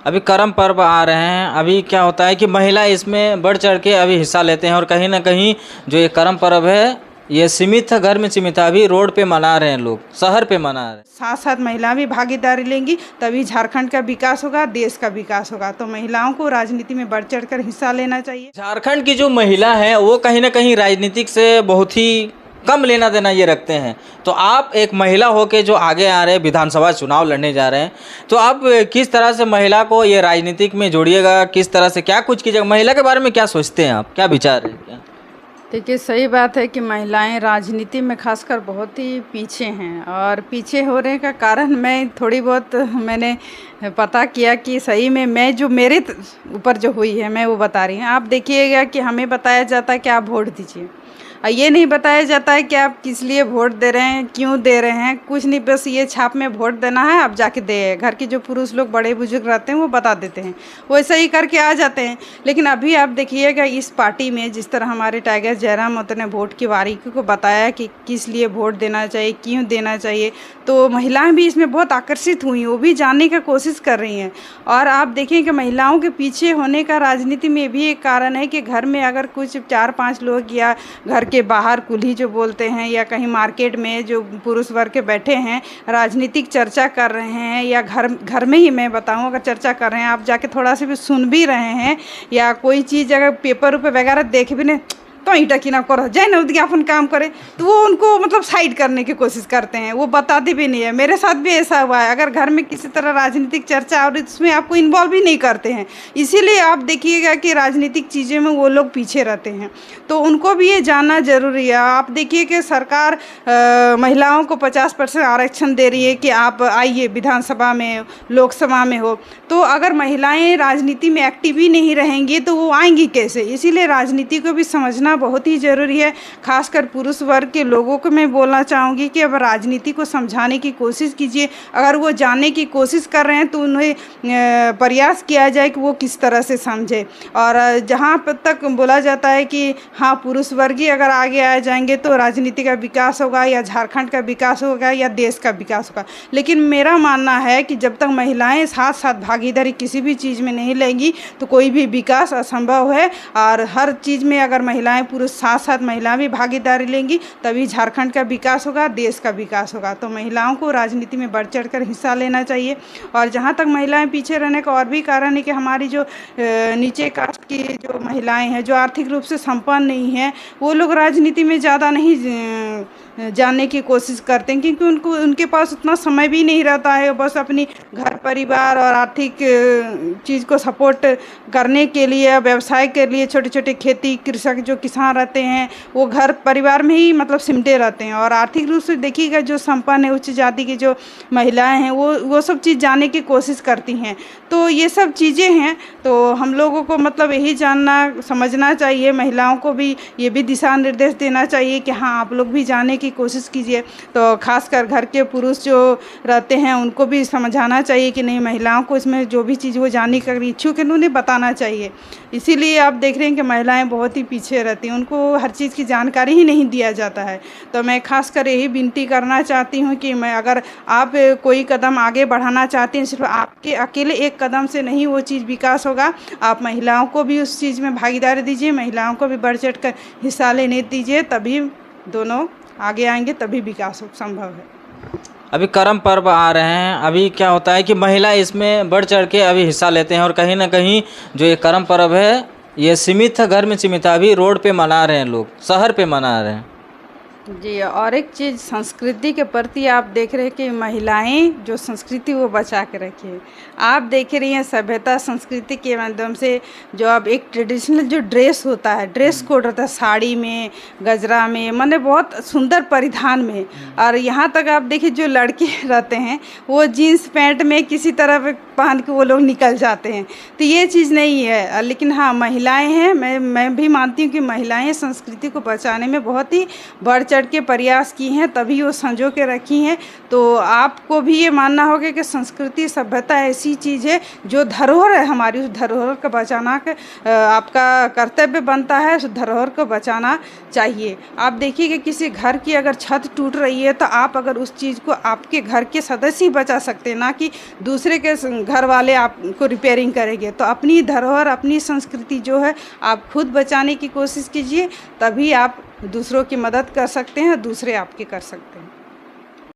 अभी कर्म पर्व आ रहे हैं। अभी क्या होता है कि महिला इसमें बढ़ चढ़ के अभी हिस्सा लेते हैं और कहीं ना कहीं जो ये कर्म पर्व है ये सीमित था, घर में सीमित था। अभी रोड पे मना रहे हैं लोग, शहर पे मना रहे हैं। साथ साथ महिला भी भागीदारी लेंगी तभी झारखंड का विकास होगा, देश का विकास होगा। तो महिलाओं को राजनीति में बढ़ चढ़ कर हिस्सा लेना चाहिए। झारखंड की जो महिला है वो कहीं ना कहीं राजनीतिक से बहुत ही कम लेना देना ये रखते हैं। तो आप एक महिला होके जो आगे आ रहे हैं, विधानसभा चुनाव लड़ने जा रहे हैं, तो आप किस तरह से महिला को ये राजनीतिक में जोड़िएगा, किस तरह से क्या कुछ कीजिएगा? महिला के बारे में क्या सोचते हैं आप, क्या विचार है क्या? देखिए, सही बात है कि महिलाएं राजनीति में खासकर बहुत ही पीछे हैं। और पीछे होने का कारण मैं थोड़ी बहुत मैंने पता किया कि सही में मैं जो मेरे ऊपर जो हुई है मैं वो बता रही हूँ। आप देखिएगा कि हमें बताया जाता है कि आप वोट दीजिए, और ये नहीं बताया जाता है कि आप किस लिए वोट दे रहे हैं, क्यों दे रहे हैं, कुछ नहीं। बस ये छाप में वोट देना है, आप जाके दे। घर के जो पुरुष लोग बड़े बुजुर्ग रहते हैं वो बता देते हैं, वैसे ही करके आ जाते हैं। लेकिन अभी आप देखिएगा इस पार्टी में जिस तरह हमारे टाइगर जयराम महतो ने वोट की बारीकी को बताया कि किस लिए वोट देना चाहिए, क्यों देना चाहिए, तो महिलाएं भी इसमें बहुत आकर्षित हुई, वो भी जानने का कोशिश कर रही हैं। और आप देखें कि महिलाओं के पीछे होने का राजनीति में भी एक कारण है कि घर में अगर कुछ 4-5 लोग या घर के बाहर कुल्ही जो बोलते हैं या कहीं मार्केट में जो पुरुष वर्ग के बैठे हैं राजनीतिक चर्चा कर रहे हैं, या घर में ही मैं बताऊं अगर चर्चा कर रहे हैं, आप जाके थोड़ा सा भी सुन भी रहे हैं, या कोई चीज़ अगर पेपर पे वगैरह देख भी नहीं तो ईटा की ना करो जाए ना अपन काम करे, तो वो उनको मतलब साइड करने की कोशिश करते हैं, वो बताते भी नहीं है। मेरे साथ भी ऐसा हुआ है। अगर घर में किसी तरह राजनीतिक चर्चा और इसमें आपको इन्वॉल्व ही नहीं करते हैं, इसीलिए आप देखिएगा कि राजनीतिक चीज़ों में वो लोग पीछे रहते हैं। तो उनको भी ये जानना जरूरी है। आप देखिए कि सरकार महिलाओं को 50% आरक्षण दे रही है कि आप आइए विधानसभा में, लोकसभा में हो। तो अगर महिलाएं राजनीति में एक्टिव ही नहीं रहेंगी तो वो आएंगी कैसे? इसीलिए राजनीति को भी समझना बहुत ही ज़रूरी है। खासकर पुरुष वर्ग के लोगों को मैं बोलना चाहूँगी कि अब राजनीति को समझाने की कोशिश कीजिए। अगर वो जानने की कोशिश कर रहे हैं तो उन्हें प्रयास किया जाए कि वो किस तरह से समझे। और जहाँ तक बोला जाता है कि हाँ पुरुष वर्ग ही अगर आगे आ जाएंगे तो राजनीति का विकास होगा, या झारखंड का विकास होगा, या देश का विकास होगा। लेकिन मेरा मानना है कि जब तक महिलाएं साथ साथ भागीदारी किसी भी चीज़ में नहीं लेंगी तो कोई भी विकास असंभव है। और हर चीज़ में अगर महिलाएं पुरुष साथ साथ महिला भी भागीदारी लेंगी तभी झारखंड का विकास होगा, देश का विकास होगा। तो महिलाओं को राजनीति में बढ़ चढ़ कर हिस्सा लेना चाहिए। और जहाँ तक महिलाएं पीछे रहने का और भी कारण है कि हमारी जो नीचे कास्ट की जो महिलाएं हैं जो आर्थिक रूप से संपन्न नहीं हैं, वो लोग राजनीति में ज़्यादा नहीं जानने की कोशिश करते हैं, क्योंकि उनके पास उतना समय भी नहीं रहता है। बस अपनी घर परिवार और आर्थिक चीज़ को सपोर्ट करने के लिए, व्यवसाय के लिए, छोटे छोटे खेती कृषक जो किसान रहते हैं वो घर परिवार में ही मतलब सिमटे रहते हैं। और आर्थिक रूप से देखिएगा जो संपन्न है, उच्च जाति की जो महिलाएं हैं वो सब चीज़ जानने की कोशिश करती हैं। तो ये सब चीज़ें हैं। तो हम लोगों को मतलब यही जानना समझना चाहिए, महिलाओं को भी ये भी दिशा निर्देश देना चाहिए कि हाँ आप लोग भी जानने की कोशिश कीजिए। तो खासकर घर के पुरुष जो रहते हैं उनको भी समझाना चाहिए कि नहीं, महिलाओं को इसमें जो भी चीज़ वो जानने का इच्छुक है उन्हें बताना चाहिए। इसीलिए आप देख रहे हैं कि महिलाएं बहुत ही पीछे रहती हैं, उनको हर चीज़ की जानकारी ही नहीं दिया जाता है। तो मैं खासकर यही विनती करना चाहती हूँ कि मैं अगर आप कोई कदम आगे बढ़ाना चाहते हैं, सिर्फ आपके अकेले एक कदम से नहीं वो चीज़ विकास होगा। आप महिलाओं को भी उस चीज़ में भागीदारी दीजिए, महिलाओं को भी बढ़ चढ़ कर हिस्सा लेने दीजिए, तभी दोनों आगे आएंगे, तभी विकास संभव है। अभी कर्म पर्व आ रहे हैं। अभी क्या होता है कि महिला इसमें बढ़ चढ़ के अभी हिस्सा लेते हैं और कहीं ना कहीं जो ये कर्म पर्व है ये सीमित था, घर में सीमित था। अभी रोड पे मना रहे हैं लोग, शहर पे मना रहे हैं जी। और एक चीज़ संस्कृति के प्रति आप देख रहे हैं कि महिलाएं जो संस्कृति वो बचा के रखी है। आप देख रही हैं सभ्यता संस्कृति के माध्यम से जो अब एक ट्रेडिशनल जो ड्रेस होता है, ड्रेस कोड रहता है, साड़ी में, गजरा में, माने बहुत सुंदर परिधान में। और यहाँ तक आप देखिए जो लड़के रहते हैं वो जीन्स पैंट में किसी तरह पहन के वो लोग निकल जाते हैं। तो ये चीज़ नहीं है। लेकिन हाँ महिलाएँ हैं, मैं भी मानती हूँ कि महिलाएँ संस्कृति को बचाने में बहुत ही बढ़ चढ़ के प्रयास की हैं, तभी वो संजो के रखी हैं। तो आपको भी ये मानना होगा कि संस्कृति सभ्यता ऐसी चीज़ है जो धरोहर है हमारी, उस धरोहर को बचाना आपका कर्तव्य बनता है, उस धरोहर को बचाना चाहिए। आप देखिए कि किसी घर की अगर छत टूट रही है तो आप अगर उस चीज़ को आपके घर के सदस्य ही बचा सकते हैं, ना कि दूसरे के घर वाले आपको रिपेयरिंग करेंगे। तो अपनी धरोहर, अपनी संस्कृति जो है आप खुद बचाने की कोशिश कीजिए, तभी आप दूसरों की मदद कर सकते हैं, दूसरे आपकी कर सकते हैं।